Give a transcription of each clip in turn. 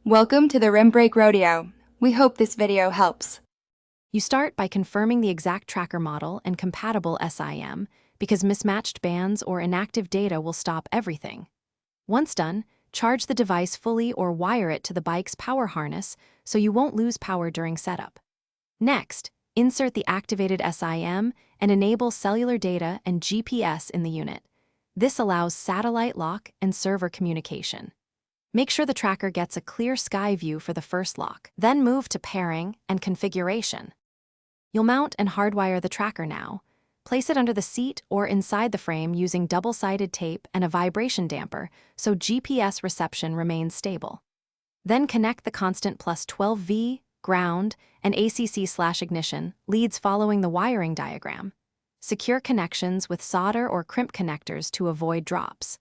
Welcome to the Rim Break Rodeo. We hope this video helps. You start by confirming the exact tracker model and compatible SIM, because mismatched bands or inactive data will stop everything. Once done, charge the device fully or wire it to the bike's power harness so you won't lose power during setup. Next, insert the activated SIM and enable cellular data and GPS in the unit. This allows satellite lock and server communication. Make sure the tracker gets a clear sky view for the first lock, then move to pairing and configuration. You'll mount and hardwire the tracker now. Place it under the seat or inside the frame using double-sided tape and a vibration damper so GPS reception remains stable. Then connect the constant plus 12V, ground, and ACC/ignition leads following the wiring diagram. Secure connections with solder or crimp connectors to avoid drops.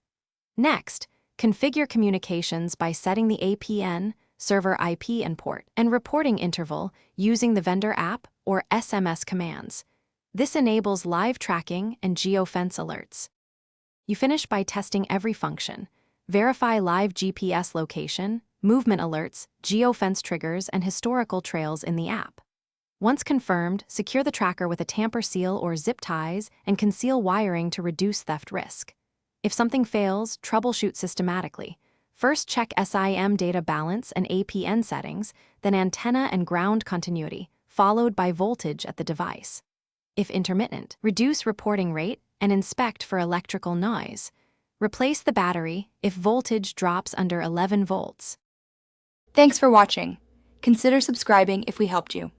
Next, configure communications by setting the APN, server IP import, and reporting interval using the vendor app or SMS commands. This enables live tracking and geofence alerts. You finish by testing every function. Verify live GPS location, movement alerts, geofence triggers, and historical trails in the app. Once confirmed, secure the tracker with a tamper seal or zip ties and conceal wiring to reduce theft risk. If something fails, troubleshoot systematically. First, check SIM data balance and APN settings, then antenna and ground continuity, followed by voltage at the device. If intermittent, reduce reporting rate and inspect for electrical noise. Replace the battery if voltage drops under 11 volts. Thanks for watching. Consider subscribing if we helped you.